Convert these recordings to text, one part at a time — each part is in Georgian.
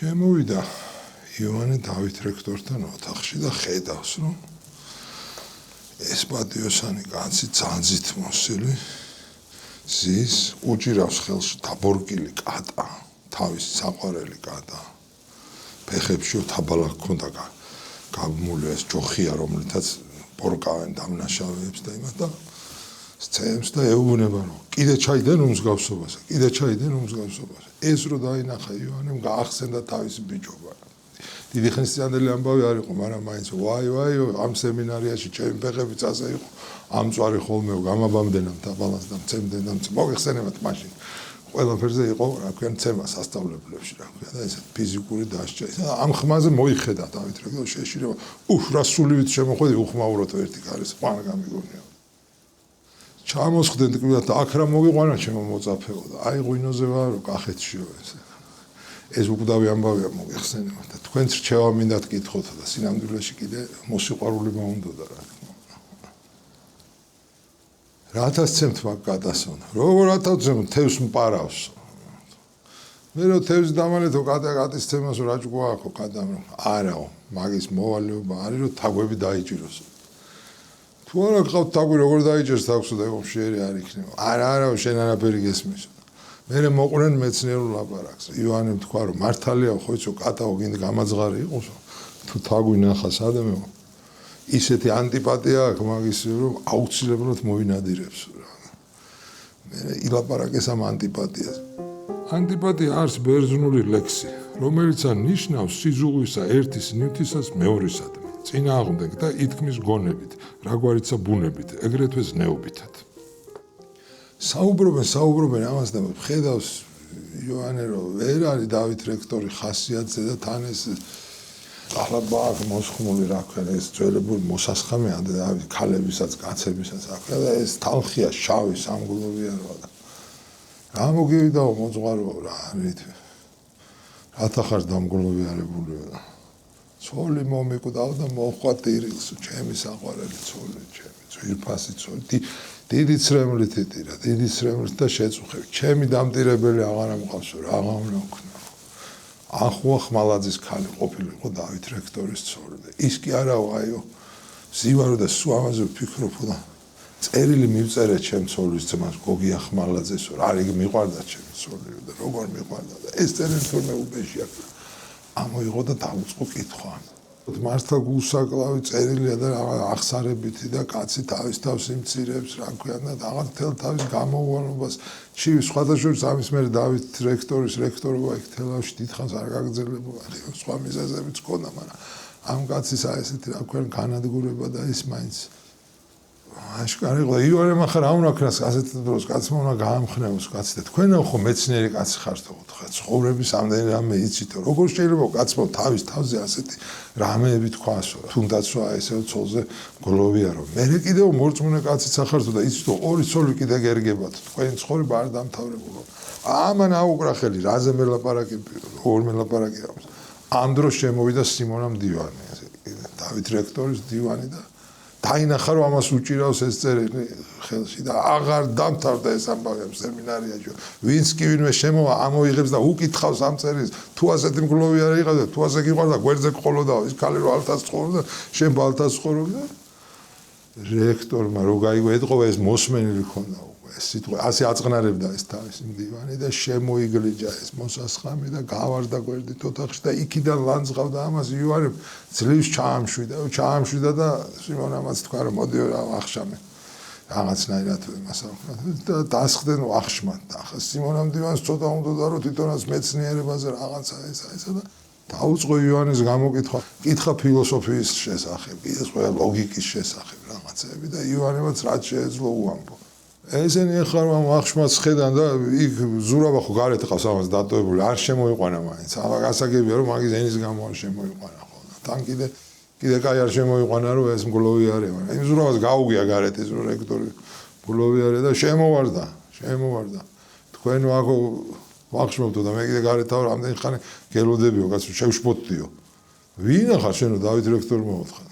შემოვიდა ივანე დავით რექტორთან ოთახში და ხედავს, რომ ეს პატიოსანი კაცი ძალზით მოსილი ზის უჭირავს ხელში დაბორკილი კატა, თავისი საყვარელი კატა. ფეხებში თაბალა ჰქონდა გაბმული ეს ჯოხია, რომლითაც პორკავენ დამნაშავეებს და იმათ და სცემს და ეუბნება, რომ კიდე ჩაიდენ უმსგავსობაზე, კიდე ჩაიდენ უმსგავსობაზე. ეს რო დაინახა ივანემ გაახსენდა თავისი ბიჭობა. დიდი ხნის წინანდელი ამბავი არ იყო, მაგრამ მაინც ვაი, ამ სემინარიაში ჩემი ფეხებიც ასე იყო, ამწვარი ხოლმე გამაბამდენამ თაბალას და მცემდნენ და მოგეხსენებათ მაშინ. ყველაფერზე იყო, რა ქვია, ცემა სასწავლებლებში, რა ქვია, და ესეთ ფიზიკური დასჯა. ამ ხმაზე მოიხედა დავით რექტორ შეშირება, რა სულივით შემოხვედი უხმაუროთ ერთი კარის, ყვან გამიგონია. ჩამოსხდენ თქვათ აქ რა მოგიყვანა ჩემო მოწაფეო და აი ღვინოზე ვარო კახეთშიო ეს უკვდავი ამბავია მოგეხსენებათ და თქვენც რჩევა მინდათ კითხოთ და სინამდვილეში კიდე მოსიყვარული მოუნდოდა რა თქმა უნდა. რათა სცემთ მაგ კატასონა, როგორ ათავცემ თევს მპარავს. მე რო თევს დამალეთო კატის თემას რა ჭკუაო კატამ არაო მაგის მოვალეობა არის რომ თაგვები დაიჭიროს. თუ არა გყავთ თაგვი როგორ დაიჭერს თაგვსო და ომშიერი არ იქნება. არა შენ არაფერი გესმის. მე მოყვნენ მეცნიერულ ლაპარაკს. ივანემ თქვა რომ მართალია ხო იცო კატაო გინდა გამაძღარი იყოს თუ თაგვი ნახა სადმეო ისეთი ანტიპათია აქვს მაგის რომ აუცილებლად მოინადირებს რა. მე ილაპარაკეს ამ ანტიპათიას. ანტიპათია არის ბერძნული ლექსი, რომელიც ნიშნავს სიზუღვისა ერთის ნივთისას მეორისად. წინააღმდეგ და ითქმის გონებით, რაგვარიცა ბუნებით, ეგრეთვე ზნეობითად. საუბრობენ ამას და ხედავს ივანე რომ ვერ არის დავით რექტორი ხასიათზე და თან ეს ახლა ბაღ მოსხმული რა ქვია ეს ძველებული მოსასხამე და ქალებისაც კაცებისაც აქვია და ეს თალხია შავი სამგლოვია რა მოგივიდაო მოძღვარო რა რითი რათა ხარ დამგლოვიარებული ცოლი მომიკვდავ და მოხვა ტირილს ჩემი საყვარელი ცოლი ჩემი ძვირფასი ცოლი დიდი ცრემლით იტირა დიდი ცრემლით და შეწუხები ჩემი დამტირებელი აღარ ამყავსო რა უნდა ვქნა ახლა ხმალაძის ქალი ყოფილიყო დავით რექტორის ცოლი და ის კი არაო აიო ზივარო და სულ ამაზე ვფიქრობ და წერილი მივწერე ჩემ ცოლის ძმას გოგია ხმალაძეს რა იგი მიყვარდა ჩემი ცოლი და როგორ მიყვარდა და ეს წერილი თორმე უბეშია ამოიღო და დაუწყო კითხვა მართლა გულსაკლავი წერილია და აღსარებითი და კაცი თავის თავს იმცირებს რა ქვია და რაღაც თელ თავის გამოუვალობას ჩივის სხვადასხვა ამის მერე დავით რექტორის რექტორობა იქ თელავში დიდხანს არ გაგრძელებულა სხვა მიზეზებიც ჰქონდა მაგრამ ამ კაცის ესეთი რა ქვია განადგურება და ის მაინც აშკარა იყო ივანემ ახლა რა უნდა ქნას ასეთ დროს კაცმა უნდა გაამხნევოს კაცი და თქვენ ხო მეცნიერი კაცი ხართ ხო ცხოვრების ამდენი რამე იცით როგორ შეიძლება კაცმა თავის თავზე ასეთი რამეები თქვასო თუნდაც რა ესე ცოლზე გლოვიარო მე კიდევ მორწმუნე კაციც ახართო და იცით ორი ცოლი კიდე გერგებათ თქვენი ცხოვრება არ დამთავრებულა ამან აუკრა ხელი რაზე მელაპარაკი ორ მელაპარაკი ამ დროს შემოვიდა სიმონა მდივანი დავით რექტორის დივანი და დაინახა რომ ამას უჭირავს ეს წერილი ხელში და აღარ დამთავრდა ეს ამბავი სემინარიაში ვინც კი ვინმე შემოვა ამოიღებს და უკითხავს ამ წერილს თუ ასეთი მგლოვი არ იყავდა თუ ასე გიყვარდა გვერდზე ყოლოდა ის ქალი რო ალთას ცხოვრობდა შენ ბალთას ცხოვრობდა რექტორმა რო გაიგო ეთყობა ეს მოსმენილი ქონდა ეს სიტყვა ასე აწყნარებდა ეს თავისი მდივანი და შემოიგლიჯა ეს მოსასხამი და გავარდა გვერდით ოთახში და იქიდან ლანძღავდა ამას ივანემ ძლივს ჩაამშვიდა და სიმონამაც თქვა რომ მოდიო რა ახშამე რაღაცნაირად და დასხდნენ ახშმად და ახლა სიმონამ მდივანს ცოტა უნდა რომ თვითონაც მეცნიერებაზე რაღაცა ესა და დაუწყო ივანეს გამოკითხვა კითხა ფილოსოფიის შესახებ კითხვა ლოგიკის შესახებ რაღაცები და ივანემაც რაც შეეძლო უამბო ესენი ახლა რომ ახშმაც ხედან და იქ ზურავა ხო გარეთ ყავს ამას დატოვებული არ შემოიყვანა მაინც აბა გასაგებია რომ მაგის ენის გამო არ შემოიყვანა ხო თან კიდე კაი არ შემოიყვანა რომ ეს მგლოვი არის მაგრამ იმ ზურავას გაუგია გარეთ ეს რექტორი მგლოვი არის და შემოვარდა თქვენ ვაგო ვახშმობთო და მე კიდე გარეთ ვარ ამდენი ხანი გელოდებიო კაცო შევშფოთდიო ვინ ახლა შენო დავით რექტორმა მოთხა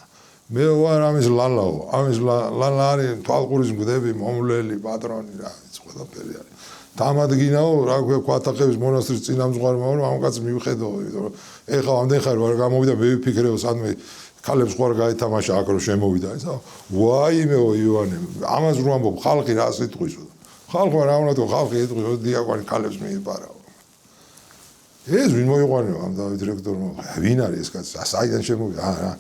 მე ვარ ამის ლალაო ამის ლალა არის თვალყურის მგდები მომვლელი პატრონი რა ის ყველაფერი არის დამადგინაო რა ქვია ქვათახევის მონასტრის წინამძღვარმა რომ ამ კაცს მივხედო იმიტომ რომ ეხლა ამდენ ხარ ვარ გამოვიდა მე ვიფიქრეო სადმე ქალებს ხوار გაეთამაშა აქ რომ შემოვიდა ისა ვაიმეო ივანე ამას რო ამბობ ხალხი რა სიტყვისო ხალხმა რა უნდა თქო ხალხი ეთქვი დიაკვანი ქალებს მიიპარაო ეს ვინ მოიყვანეო ამ დავით რექტორმა ვინ არის ეს კაცი საიდან შემოვიდა რა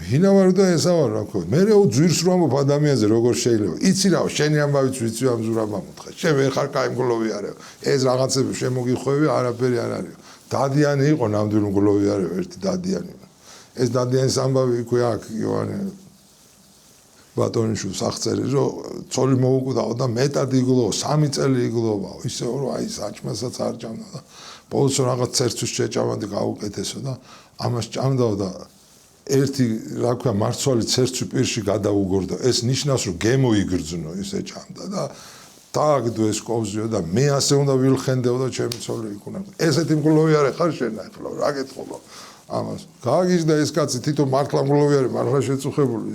ვინ ვარ და ესა ვარ რა ქვია მე ძვირს რო ამბობ ადამიანზე როგორ შეიძლება იცი რა შენი ამბავიც ვიცი ამ ზურაბ ამოთხე შენ ვერ ხარ კაი მგლოვი არაო ეს რაღაცები შემოგიხვევი არაფერი არ არის დადიანი იყო ნამდვილი მგლოვი არის ერთი დადიანი ეს დადიანის ამბავი იქვე აქ ივანე ბატონიშვილს აღწერი რომ ცოლი მოუკვდაო და მეტად იგლოვა 3 წელი იგლოვაო ისე რომ აი საჭმასაც არ ჭამდა და ბოლოს რაღაც ცერცვის შეჭამადი გაუკეთესო და ამას ჭამდაო და ერთი რა ქვია მარცვალი ცერცვი პირში გადაუგორდა ეს ნიშნავს რომ გემო იგრძნო ისე ჭამდა და დააგდო ეს კოვზიო და მე ასე უნდა ვილხენდეო და ჩემი ცოლი იქუნა ესეთი მგლოვი არ ხარ შენ ახლა რა გეტყობა ამას გააგიჟდა ეს კაცი თვითონ მართლა მგლოვი არის მართლა შეწუხებული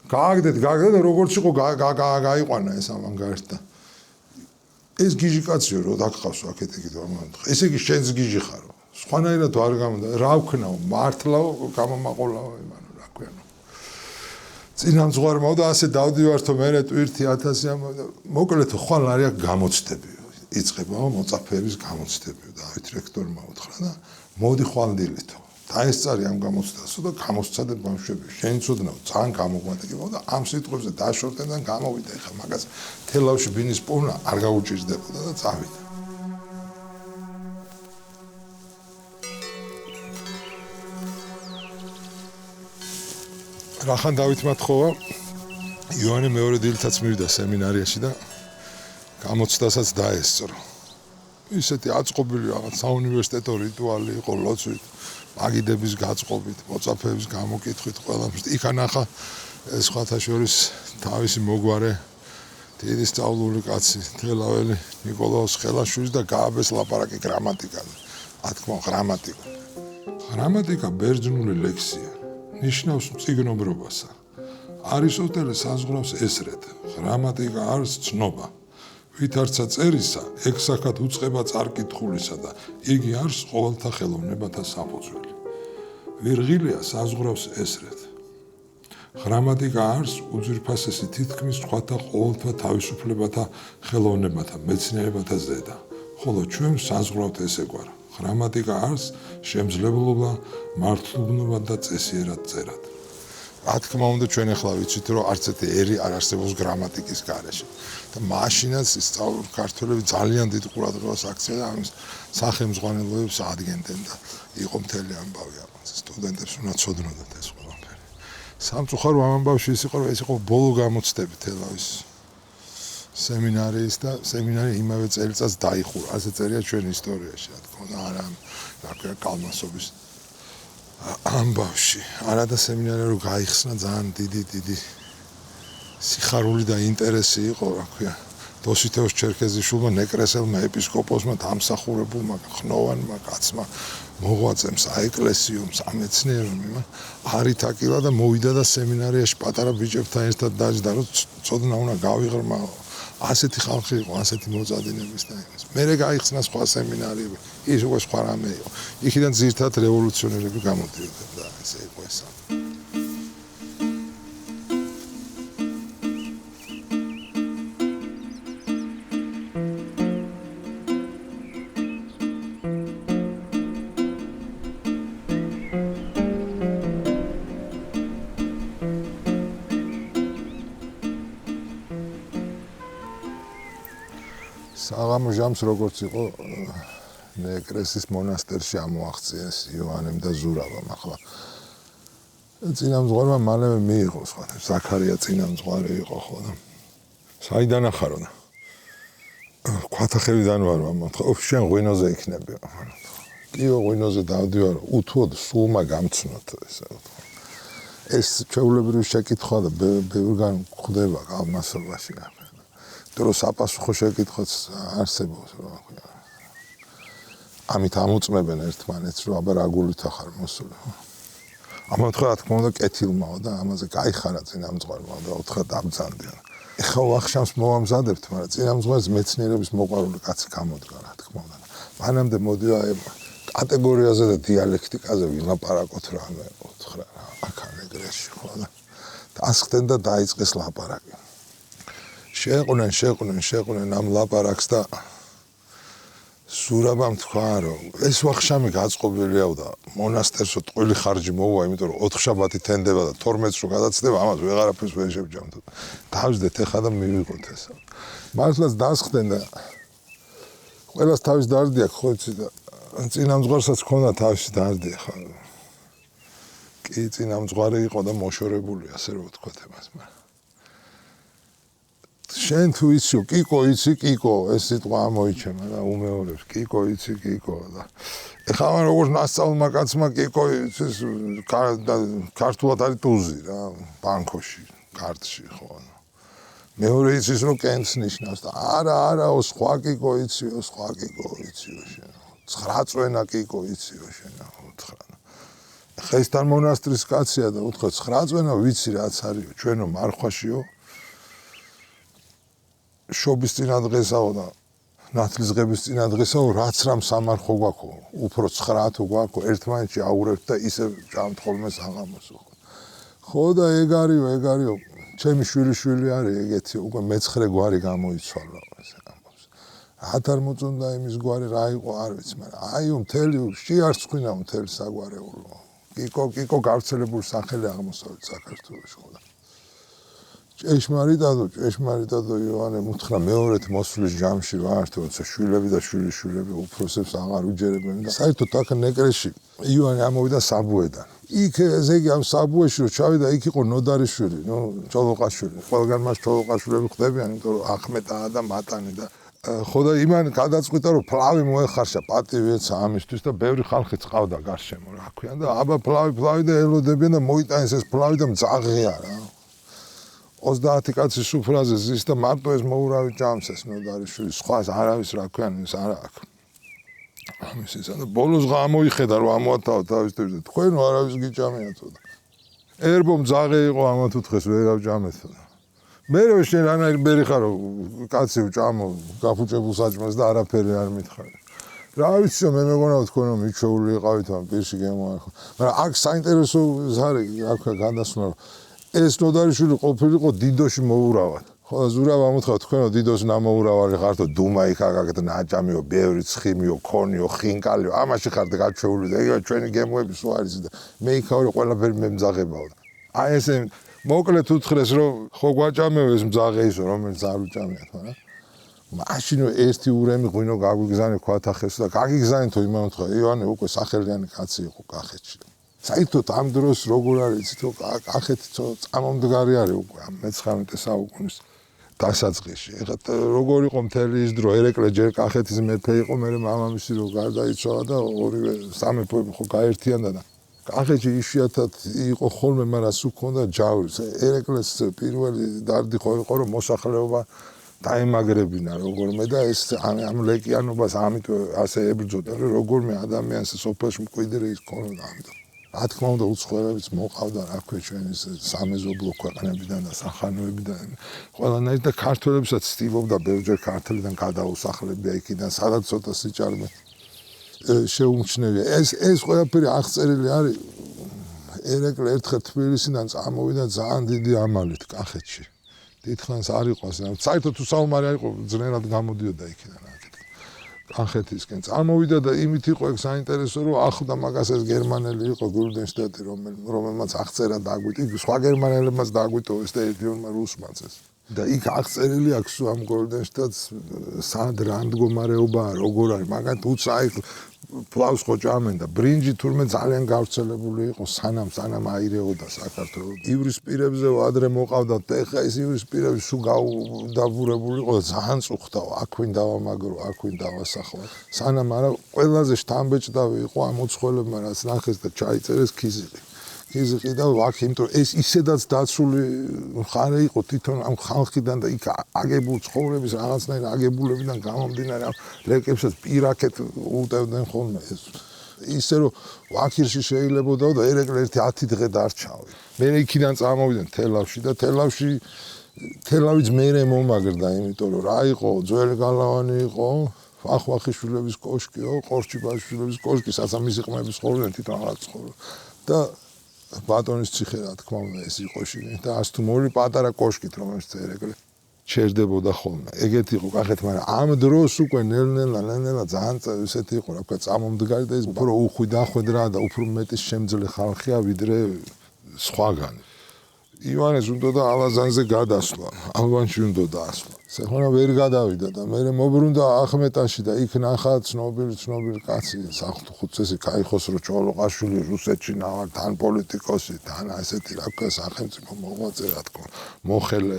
გააგდეთ და როგორც იყო გაიყვანა ეს ამან გარდა ეს გიჟი კაციო რო დაგყავს აქეთ იქით ამან ესე იგი შენს გიჟი ხარო სხვანაირად არ გამოდა რა ვქნაო მართლაო გამომაყოლაო იმანო რა ქვია წინამძღვარმაო და ასე დავდივართო მე ტვირთი 1000 ამბავ მოკლედ ხვალ არის გამოცდები იწყებაო მოწაფეების გამოცდები დავით რექტორმა უთხრა და მოდი ხვალდილითო დაესწარი ამ გამოცდასო და გამოსცადე ბავშვები შენ ცოდნაო ძალიან გამოგვადგებაო და ამ სიტყვებზე დაშორდნენ და გამოვიდა ეხა მაგას თელავში ბინის პოვნა არ გაუჭირდებოდა და წავიდა რახან დავით მათხოვა ივანე მეორე დილითაც მივიდა სემინარიაში და გამოცდასაც დაესწრო ისეთი აწყობილი რაღაც საუნივერსიტეტო რიტუალი იყო ლოცვით მაგიდების გაწყობით მოწაფეების გამოკითხვით ყველაფერს იქ ანახა სხვათა შორის თავისი მოგვარე დიდი სწავლული კაცი თელაველი ნიკოლაოს ხელაშვილის და გააბეს ლაპარაკი გრამატიკაზე ათქმა გრამატიკა ბერძნული ლექსია ნიშნავს მწიგნობრობასა არისტოტელე საზღვრავს ესრეთ გრამატიკა არის ცნობა ვითარცა წერისა ექსაქად უწყება წარკითხულისა და იგი არის ყოველთა ხელოვნებათა საფუძველი ვირღილია საზღვრავს ესრეთ გრამატიკა არის უძვირფასესი თითქმის სხვათა ყოველთა თავისუფლებათა ხელოვნებათა მეცნიერებათა ზედა ხოლო ჩვენ საზღვრავთ ესეგვარ გრამატიკა არის შემძლებლობა მართლუბნობა და წესიერად წერად რა თქმა უნდა ჩვენ ახლა ვიცით რომ არც ერთი ერი არ არსებობს გრამატიკის გარეშე და მაშინაც სწავლული ქართველები ძალიან დიდ ყურადღებას აქცევდნენ და ამის სახელმძღვანელოებს ადგენდნენ და იყო მთელი ამბავი ამაზე სტუდენტებს უნდა ცოდნოდათ ეს ყველაფერი სამწუხარო ამ ამბავში ის იყო რომ ეს იყო ბოლო გამოცდები თელავის სემინარიის და სემინარი იმავე წელიწადს დაიხურა ასე წერია ჩვენ ისტორიაში რა თქმა უნდა არა რა ქვია კალმასობის ამბავში არა და სემინარი რო გაიხსნა ძალიან დიდი სიხარული და ინტერესი იყო რა ქვია დოსითეოს ჩერქეზიშვილმა ნეკრესელმა ეპისკოპოსმა დამსახურებულმა ხნოვანმა კაცმა მოღვაწემ საეკლესიო სამეცნიერო არითაკილა და მოვიდა და სემინარიაში პატარა ბიჭებთან ერთად დაჯდა რომ ცოდნა უნდა გავიღრმაო ასეთი ხალხი იყო ასეთი მოწადინების და იმის მერე გაიხსნა სხვა სემინარები ის უკვე სხვა რამე იყო იქიდან ძირთად რევოლუციონერები გამოდიოდნენ და ესე იყო ეს საღამო ჟამს როგორც იყო ნეკრესის მონასტერში ამოაღწიეს ივანემ და ზურაბამ ახლა წინამძღვარმა მალევე მიიღო სხვა ზაქარია წინამძღვარი იყო ხო და საიდან ახარო და ქვათახევიდან ვარ მომთხო შენ ღვინოზე იქნები კიო ღვინოზე დავდივარ უთუოდ სულმა გამცნოთ ეს ჩვეულებრივი შეკითხვა და ბევრგან გვხვდება კალმასობაში დრო საპასუხო შეკითხვაც არსებობს რა ქვია ამით ამოწმებენ ერთმანეთს რომ აბა რა გულით ახარ მოსული ამათ რა თქმა უნდა კეთილმაო და ამაზე გაიხარა წინამძღვარმა და უთხრა დამძანდია ეხა ვახშამს მოვამზადებთ, მაგრამ წინამძღვრად მეცნიერების მოყვარული კაცი გამოდგა, რა თქმა უნდა. მანამდე მოდივა კატეგორიაზე და დიალექტიკაზე ვილაპარაკოთ რამე უთხრა რა, აქან ეგრეში ხო და დასხდნენ და დაიწყეს ლაპარაკი. შეყვნენ ამ ლაპარაკს და სურაბამ თქვა, რომ ეს ვახშამი გაწყობილია და მონასტერსო ტყვილი ხარჯი მოუვა, იმიტომ რომ 4 შაბათი თენდება და 12-ს რო გადაცდება, ამას ვეღარაფერს ვერ შევჯამთ. დავსდეთ ეხა და მივიღოთ ესა. მართლაც დასხდნენ და ყველას თავის დარდი აქვს, ხო იცი და წინამძღვარსაც ჰქონდა თავისი დარდი ხა. კი წინამძღვარი იყო და მოშორებული, ასე რომ ვთქვათ იმას, მაგრამ შენ თუ იცი, კიკო იცი, კიკო, ეს სიტყვა ამოიჩემა და უმეორებს, კიკო იცი, კიკო და ეხლა მან როგორც ნასწავლმა კაცმა კიკო იცის ქართულად არის ტუზი რა, ბანკოში, კარტში ხო. მეორე იცის რომ კენს ნიშნავს და არა, სხვა კიკო იციო, სხვა კიკო იციო შენ. 9 წვენა კიკო იციო შენ, უთხრა. ეხლა ეს თან მონასტრის კაცია და უთხრა 9 წვენა ვიცი რაც არისო, ჩვენო მარხვაშიო შობის წინადღესაო და ნათლისღების წინადღესაო რაც რამ სამარხო გვაქვს, უფრო 9 თუ გვაქვს, ერთმანეთში აურებთ და ისე ჭამთ ხოლმე საღამოს. ხო და ეგ არისო, ჩემი შვილი არის ეგეთი, უკვე მე-9 გვარი გამოიცვალა ეს ამბობს. რათ არ მოწონდა იმის გვარი რა იყო არ ვიცი, მაგრამ აიო მთელი შეარც ხვინა მთელი საგვარეულო. კიკო გავრცელებული სახელი აღმოსავლეთ საქართველოში ხო და ჭეშმარიტადო იოანე მუთხრა მეორეთ მოსვლის ჯამში ვარ, თორსა შვილები და შვილიშვილები უფროსებს აღარ უჯერებენ და საერთოდ აქ ნეკრეში იოანე ამოვიდა საბუედან. იქ ესე იგი ამ საბუეში რო ჩავიდა, იქ იყო ნოდარიშვილი, ჩოლოყაშვილი. ყველგან მას ჩოლოყაშვილები ხდებიან, იმიტომ რომ ახმეტაა და მატანი და ხო და იმან გადაწყვიტა რომ ფლავი მოეხარშა პატივი ეცა ამისთვის და ბევრი ხალხიც ყავდა გარშემო რა ქვია და აბა ფლავი და ელოდებიან და მოიტანეს ეს ფლავი და მძაღია რა. 30 კაცი სუფრაზე ზის და მარტო ეს მოურავი ჭამს ეს ნოდარიშვილი, სხვას არავის რა ქვია, ის არა აქვს. ამის ისა და ბოლოს გამოიხედა რომ ამოათავა თავის თვით და თქვენო არავის გიჭამიათო და ერბო მძაღე იყო ამათ უთხეს ვერავ ჭამეთო და მერე შენ რანაირი ბერი ხარო კაცი ჭამო გაფუჭებულ საჭმელს და არაფერი არ მითხარი. რა ვიცი მე მეგონა თქვენო მიჩვეული იყავით ამ პირში გემოახო. მაგრამ აქ საინტერესო ზარი რა ქვია გადასვლა ეს ნოდარიშვილი ყოფილიყო დიდოში მოურავად. ხო ზურავ ამოთხა თქვენო დიდოს ნამოურავარი ხართო დუმა იქ აგაკეთ ნაჭამიო, ბევრი ცხიმიო, ქონიო, ხინკალიო, ამაში ხართ გაჩვეული და ეგ ჩვენი გემოები სულ არის და მე იქავრი ყველაფერი მე მძაღებავ. აი ესე მოკლედ უთხრეს რომ ხო გვაჭამეო ეს მძაღე ისო რომელიც არ უჭამიათ, მაგრამ მაშინ ერთი ურემი ღვინო გაგვიგზავნე ქვათახეს და გაგიგზავნეთო იმან უთხრა იოანე უკვე სახელიანი კაცი იყო კახეთში. საერთოდ ამ დროს როგორ არის იცით რომ კახეთი წამომდგარი არის უკვე ამ მე-19 საუკუნის დასაწყისში. ეხლა როგორ იყო მთელი ის დრო, ერეკლე ჯერ კახეთის მეფე იყო, მერე მამამისი რო გარდაიცვალა და ორივე სამეფოები ხო გაერთიანდა და კახეთში იშვიათად იყო ხოლმე, მაგრამ სულ ჰქონდა ჯავრი. ერეკლეს პირველი დარდი ხო იყო რომ მოსახლეობა დაემაგრებინა როგორმე და ეს ამ ლეკიანობას ამიტომ ასე ებრძოდა რომ როგორმე ადამიანს სოფელში მკვიდრი ის ქონოდა ამიტომ. რა თქმა უნდა უცხოელებიც მოყავდა რა ქვია ჩვენი სამეზობლო ქვეყნებიდან და სახანოებიდან ყველანაირ და ქართველებსაც სტივობდა ბევრჯერ ქართლიდან გადაუსახლებია იქიდან სადაც ცოტა სიჭარბე შეუმჩნევია ეს ყველაფერი აღწერილი არის ერეკლე ერთხელ თბილისიდან წამოვიდა ძალიან დიდი ამალით კახეთში დიდხანს არ იყო საერთოდ თუ საომარი არ იყო ძნელად გამოდიოდა იქიდან კახეთისკენ წამოვიდა და იმით იყო ეგ საინტერესო რომ ახლდა მაგას ეს გერმანელი იყო გულდენშტატი რომელმაც აღწერა დაგვიტი სხვა გერმანელებმაც დაგვიტოვეს და ერთმა რუსმაც ეს და იქ აღწერილი აქვს ამ გულდენშტატს სად რა მდგომარეობაა როგორ არის მაგათ უცა აი ფლავს ხო ჭამენ და ბრინჯი თურმე ძალიან გავრცელებული იყო სანამ აირეოდა საქართველოს ივრისპირებზე ადრე მოყავდა და ეხა ეს ივრისპირები სულ გავდაბურებული იყო და ძალიან წუხდაო აქვინ დავამაგრო აქვინ დავასახვა სანამ არა ყველაზე შთამბეჭდავი იყო ამ უცხოელებმა რაც ნახეს და ჩაიწერეს ქიზიყი და ვაქ იმიტომ ეს ისედაც დაცული მხარე იყო თვითონ ამ ხალხიდან და იქ აგებულ ცხოვრების რაღაცნაირ აგებულებიდან გამომდინარე ამ ლეკებსაც პირაქეთ უტევდნენ ხოლმე ეს ისე რომ ვაქირში შეიძლებოდა და ერეკლე ერთი 10 დღე დარჩავი მე იქიდან წამოვიდნენ თელავში და თელავში თელავიც მეერე მომაგრდა, იმიტომ რომ რა იყო, ძველი გალავანი იყო, ახვახიშვილების კოშკიო, ყორჩიბაშვილების კოშკი, სასამისი ყმების ხოლმე თვითონ რაღაც ხოლმე. და ბატონის ციხე რა თქმა უნდა ეს იყო შიგნით და ას თუ მოვლი პატარა კოშკით რომელიც ერეკლე ჩერდებოდა ხოლმე. ეგეთი იყო კახეთ, მაგრამ ამ დროს უკვე ნელ-ნელა ძალიან ესეთი იყო, რა ვქვა, წამომდგარი და ეს უფრო უხვი-დახვედრა და უფრო მეტი შემძლე ხალხია ვიდრე სხვაგანი. ივანეს უნდა და ალაზანზე გადასვლა, ალბანში უნდა დაასვლა. სეხონა ვერ გადავიდა და მე მობრუნდა ახმეტაში და იქ ნახა ცნობილი კაცი, სახუთცესი კაიხოსრო ჩოლოყაშვილი რუსეთში ნავარ, თან პოლიტიკოსი, თან ასეთი რა ვქვა, სახელმწიფო მოღვაწე რა თქმა, მოხელე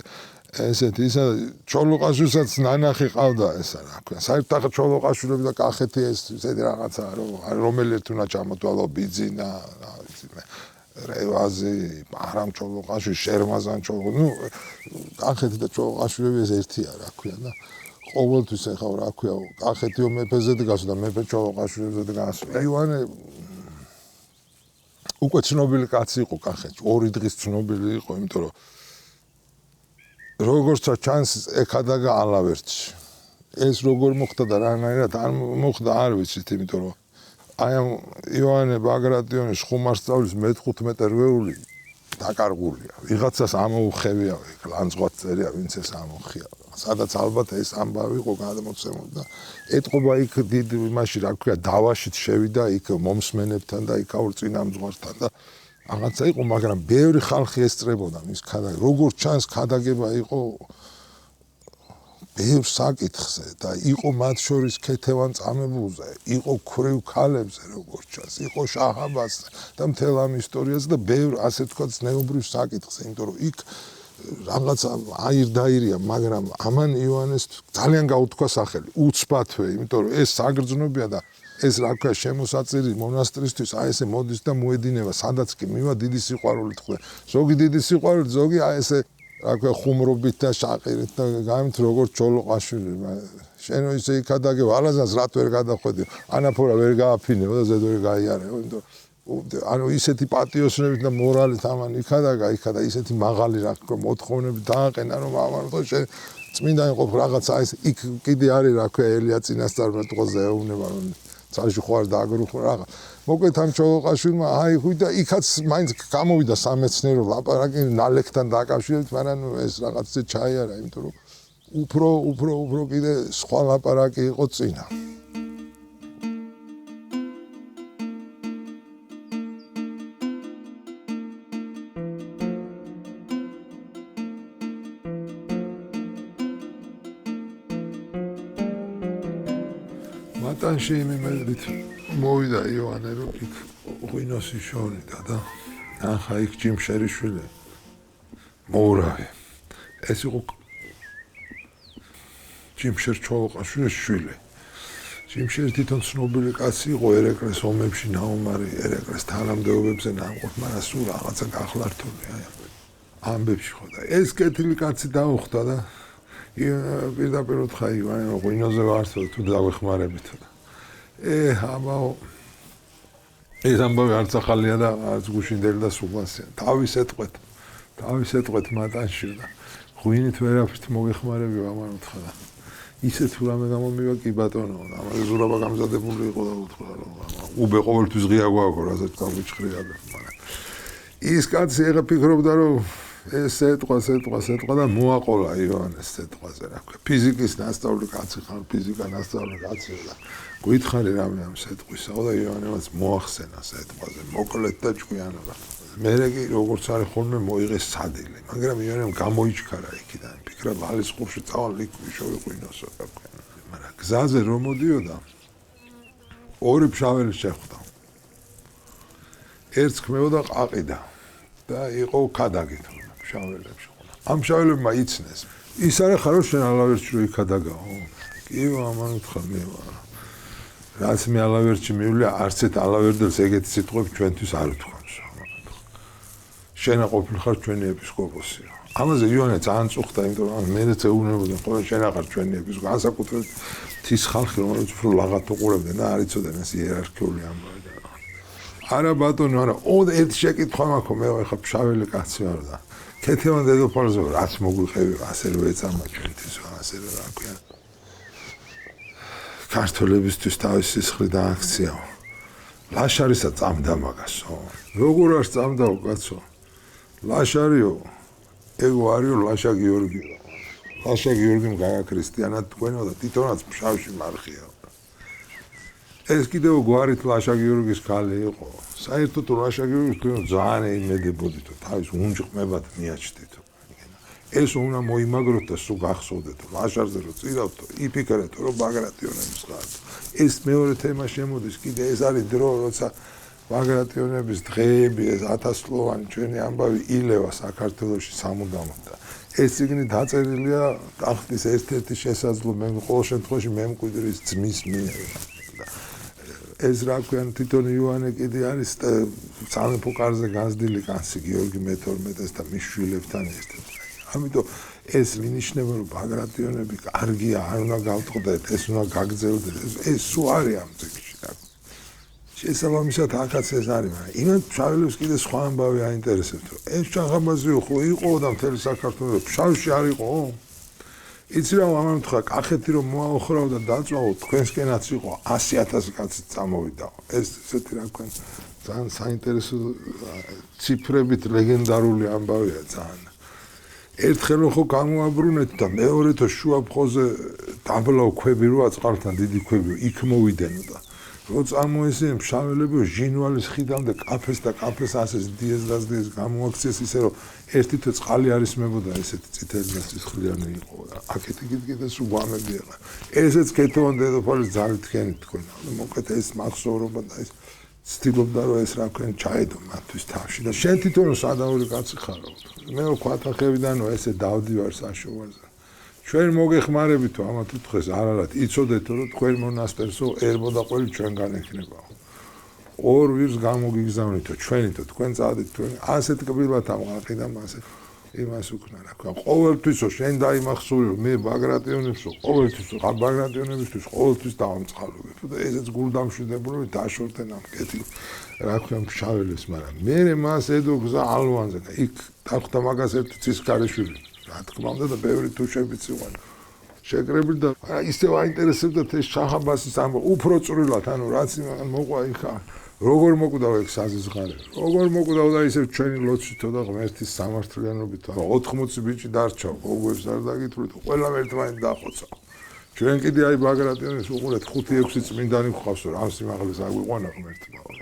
ესეთი ისა ჩოლოყაშვილსაც ნანახი ყავდა ესა რა ვქვა. საერთოდ ჩოლოყაშვილები და კახეთი ეს ესეთი რაღაცა რომელი ერთ უნდა ჩამოთვალო ბიძინა, რა ვიცი მე. რევაზი, პარამ ჩოლოყაშვილი, შერმაზან ჩოლოყაშვილი, ნუ კახეთი და ჩოლოყაშვილები ეს ერთია რა ქვია და ყოველთვის ეხავ რა ქვია, კახეთიო მეფეზე დგას და მეფე ჩოლოყაშვილებზე დგას. ივანე უკვე ცნობილი კაცი იყო კახეთში, 2 დღის ცნობილი იყო, იმიტომ რომ როგორც ჩანს ეხადაგა ალავერტში. ეს როგორ მოხდა და რანაირად არ მოხდა არ ვიცით, იმიტომ რომ აი ამ ივანე ბაგრატიონის ხუმარსწავლის მე-15-რვეული დაკარგულია. ვიღაცას ამოუხევია, ლანძღვაც წერია, ვინც ეს ამოხია. სადაც ალბათ ეს ამბავი იყო გადმოცემული და ეტყობა იქ დიდ იმაში, რა ქვია, დავაშით შევიდა იქ მომსმენებთან და იქაურ წინამძღვართან და რაღაცა იყო, მაგრამ ბევრი ხალხი ესწრებოდა მის ქადაგებას. როგორც ჩანს, ქადაგება იყო ბევრ საკითხზე და იყო მათ შორის ქეთევან წამებულზე, იყო ქვრივ ქალებზე, როგორც ჩანს, იყო შაჰ-აბასზე და მთელ ამ ისტორიაზე და ბევრ ასე ვთქვათ ზნეობრივ საკითხზე, იმიტომ რომ იქ რაღაცა აირდაირია, მაგრამ ამან ივანეს ძალიან გაუთქვა სახელი, უცბათვე, იმიტომ რომ ეს საგრძნობია და ეს რა ვქვა შემოსაწირი მონასტრისთვის აი ესე მოდის და მოედინება, სადაც კი მივა დიდი სიყვარულით ხვდა. ზოგი დიდი სიყვარულით, ზოგი აი ესე რა ვქვა ხუმრობით და შაყირით და გამით როგორც ჩოლოყაშვილი. შენო ისე იქადაგებ ალაზანს რატ ვერ გადახვედი, ანაფორა ვერ გააფინეო და ზედ ვერ გაიარეო, იმიტომ ანუ ისეთი პატიოსნებით და მორალით ამან იქადაგა და ისეთი მაღალი რა ვქვა მოთხოვნები დააყენა, რომ ამან შენ წმინდა იყოფ რაღაცა ეს იქ კიდე არის რა ვქვა ელია წინასწარმეტყველზე ეუბნება რომ წაში ხوار დააგრუხო რაღა. მოკლედ ამ ჩოლოყაშვილმა აი ხვიდა იქაც მაინც გამოვიდა სამეცნიერო ლაპარაკი ნალექთან დაკავშირებით, მაგრამ ეს რაღაცზე ჩაიარა, იმიტომ რომ უფრო კიდე სხვა ლაპარაკი იყო წინა. მატანში იმედით მოვიდა ივანე რომ იქ ღვინოსი შორიდა და ახლა იქ ჯიმშერიშვილი მოურავი. ეს იყო ჯიმშერ ჩოლოყაშვილის შვილი. ჯიმშერი თვითონ ცნობილი კაცი იყო ერეკლეს ომებში ნაომარი, ერეკლეს თანამდებობებზე ნამყოფ, მაგრამ სულ რაღაცა გახლართული აი ამბებში ხო და ეს კეთილი კაცი დაუხდა და პირდაპირ უთხრა ივანე რომ ღვინოზე ვართო თუ დავეხმარებით და აბაო ეს ამბავი არც ახალია და არც გუშინდელი და სულასია. თავის ეტყვეთ მატანში და ღვინით ვერაფრით მოგეხმარებიო ამან უთხრა და ისე თუ რამე გამომივა კი ბატონო, ამაზე ზურაბა გამზადებული იყო და უთხრა რომ უბე ყოველთვის ღია გვაქვს, რასაც დავიჭხრია და მაგრამ ის კაცი ეხა ფიქრობდა რომ ეს ეტყვა და მოაყოლა ივანეს ეტყვაზე რა ქვია. ფიზიკის ნასწავლი კაცი ხარ, ფიზიკა ნასწავლი კაცი და გითხარი რამე ამ ეტყვისა და ივანემაც მოახსენა ეტყვაზე, მოკლედ და ჭკვიანობა. მერე კი როგორც არის ხოლმე მოიღეს სადილი, მაგრამ ივანემ გამოიჩქარა იქიდან, ფიქრა ვალის ყურში წავალ იქ ვიშოვიყვინოსო რა ქვია. მაგრამ გზაზე რომ მოდიოდა ორი ფშაველი შეხვდა. ერთს ქმეოდა ყაყიდა და იყო ქადაგით. შაველებში ხოლმე. ამ შაველებმა იცნეს. ის არა ხარო შენ ალავერტში რო იქადაგაო. კი ამან უთხრა მე ვარ. რაც მე ალავერტში მივიდა, არც ერთ ალავერდელს ეგეთი სიტყვები ჩვენთვის არ უთქვამს. შენ ყოფილიყარ ჩვენი ეპისკოპოსი. ამაზე ივანე ძალიან წუხდა, იმიტომ რომ მეც ეუბნებოდა, ხოლმე შენ ახარ ჩვენი ეპისკოპოსი. განსაკუთრებით თის ხალხი, რომელიც უფრო ლაღად უყურებდნენ და არ იცოდნენ ეს იერარქიული ამბავი. არა ბატონო, არა, ერთ შეკითხვა მაქვს, მე ხა ფშაველი კაცი ვარ და ქეთევან დედოფალზე რაც მოგვიყევი, ასევე ეწამა ჩვენთვის, ასევე რა ქვია. ქართველებისთვის თავისი სისხლი დააქციაო. ლაშარისა წამდა მაგასო. როგორ არ წამდაო კაცო? ლაშარიო, ეგო არისო ლაშა გიორგიო. ლაშა გიორგიმ გააქრისტიანად თქვენო და თვითონაც ფშავში მარხია. ეს კიდევ გვარით ლაშა გიორგის ქალი იყო. საერთოდ ლაშა გიორგის თქვენო ძალიან იმედებოდითო, თავის უნჯყმებად მიაჩდითო. ეს უნდა მოიმაგროთ და სულ გახსოვდეთ. ლაშარზე რო წირავთო, იფიქრეთო რომ ბაგრატიონების ხართ. ეს მეორე თემა შემოდის, კიდე ეს არის დრო, როცა ბაგრატიონების დღეები, ეს 1000-ლოვანი ჩვენი ამბავი ილევა საქართველოში სამუდამოდ და ეს წიგნი დაწერილია ტახტის ერთ-ერთი შესაძლო მე ყოველ შემთხვევაში მემკვიდრის ძმის მიერ. ეს რა ქვია თვითონ იოანე კიდე არის სამეფო კარზე განცდილი კაცი გიორგი მე-12-ს და მის შვილებთან ერთად. ამიტომ ეს მინიშნება რომ ბაგრატიონები კარგია, არ უნდა გავტყდეთ, ეს უნდა გაგრძელდეთ. ეს სულ არის ამ წიგნში. შესაბამისად აქაც ეს არის, მაგრამ იმან ფშაველებს კიდე სხვა ამბავი აინტერესებთ. ეს ჩახაბაზიო ხო იყო და მთელი საქართველოს ფშავში არ იყო? იცი რა ამან თქვა, კახეთი რომ მოაოხრაო და დაწვაო, თქვენსკენაც იყო 100,000 კაცი წამოვიდაო. ეს ესეთი რა ქვია, ძალიან საინტერესო ციფრებით ლეგენდარული ამბავია ძალიან. ერთხელ ხო გამოაბრუნეთ და მეორეთო შუა ფხოზე დაბლაო ქვები რო აწყართან დიდი ქვები იქ მოვიდენო და რო წამოესწრნენ ფშაველებიო ჟინვალის ხიდამდე კაფეს და კაფეს ასეს დიეს დაზდიეს გამოაქციეს ისე რომ ერთითო წყალი არის მებოდა ესეთი წითელი და სისხლიანი იყო და აქეთი კიდე სულ გვამები ახლა ესეც ქეთევან დედოფალის ძალითქენი თქვენ მოკეთ ეს მახსოვრობა და ეს ცდილობდა რომ ეს რა ქვენ ჩაედო მათთვის თავში და შენ თვითონ სადაური კაცი ხარო მე ვქვათახევიდანო ესე დავდივარ საშუალზე ჩვენ მოგეხმარებითო ამათ უთხეს არალად იცოდეთო რომ თქვენ მონასტერსო ერბო და ყველი ჩვენგან ექნებაო ორ ვირს გამოგიგზავნითო ჩვენითო თქვენ წადით თქვენ ასეთ კბილად ამყიდამ ასე იმას უკნა რა ქვია ყოველთვისო შენ დაიმახსოვრო მე ბაგრატიონებსო ყოველთვისო ბაგრატიონებისთვის ყოველთვის დავამწყალობებ და ესეც გულდამშვიდებული დაშორდნენ ამ კეთილ რა ქვია ფშაველებს მაგრამ მე მას ედო გზა ალვანზე და იქ დახვდა მაგას ერთი ცისკარიშვილი რა თქმა უნდა და ბევრი თუშებიც იყვნენ შეკრებილ და ისევ აინტერესებდა ეს შაჰაბასის ამბავი უფრო წვრილად ანუ რაც იმან მოყვა იქა როგორ მოკვდავ ეგ საზიზღარე როგორ მოკვდავ და ისევ ჩვენი ლოცვითო და ღმერთის სამართლიანობით 80 ბიჭი დარჩა გოგოებს არ დაგითვლით ყველამ ერთმანეთ დახოცა ჩვენ კიდე აი ბაგრატიონის უყურეთ 5-6 წმინდანი გვყავს რომ ამ სიმაღლეს აგვიყვანა ღმერთმა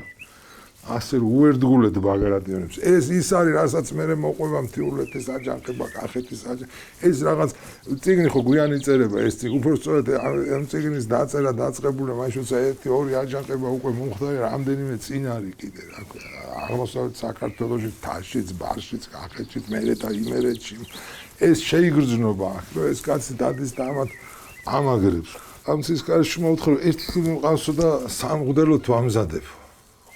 ასე უერთგულეთ ბაგრატიონებს ეს ის არის რასაც მე მოყვება მთიულეთის აჯანყება კახეთის ეს რაღაც წიგნი ხო გვიანი წერება ეს წიგნი უფრო სწორედ ამ წიგნის დაწერა დაწყებული მაშინ 1-2 აჯანყება უკვე მომხდარა რამდენიმე წინ არის კიდე რა ქვია აღმოსავლეთ საქართველოში თაშიც ბარშიც კახეთშიც მერეთა იმერეთში ეს შეიგრძნობა რომ ეს კაცი დადის და ამაგრებს ამ სისკარში მოვთხოვ ერთი წიგნი მყავსო და სამღვდელო თუ ამზადებ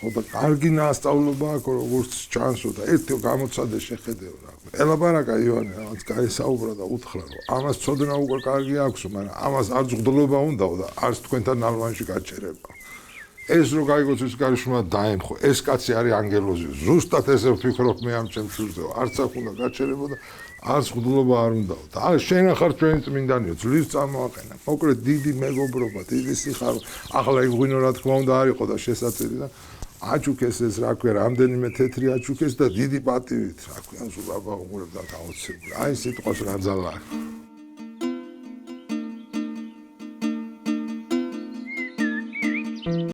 და კარგი ნასწავლობა აქვს როგორც ჩანსო და ერთი გამოცადე შეხედეო რა. ელაპარაკა ივანე რაღაც გაესაუბრა და უთხრა რომ ამას ცოდნა უკვე კარგი აქვს, მაგრამ ამას არც ღდლობა უნდაო და არც თქვენთან ალვანში გაჩერება. ეს რო გაიგოს გარშმა დაემხო. ეს კაცი არის ანგელოზი. ზუსტად ესე ვფიქრობ მე ამ ჩემს შვილზე. არც აქ უნდა გაჩერება და არც ღდლობა არ უნდაო. და შენ ახარ ჩვენი წმინდანიო, ძლივს წამოაყენა. მოკლედ დიდი მეგობრობა, დიდი სიხარო. ახლა იღვინო რა თქმა უნდა არ იყო და შესაძლებელი და აჩუქეს ეს რა ქვია რამდენიმე თეთრი აჩუქეს და დიდი პატივით რა ქვია სულ აბა უყურებდა გაოცებული აი სიტყვას რა ძალა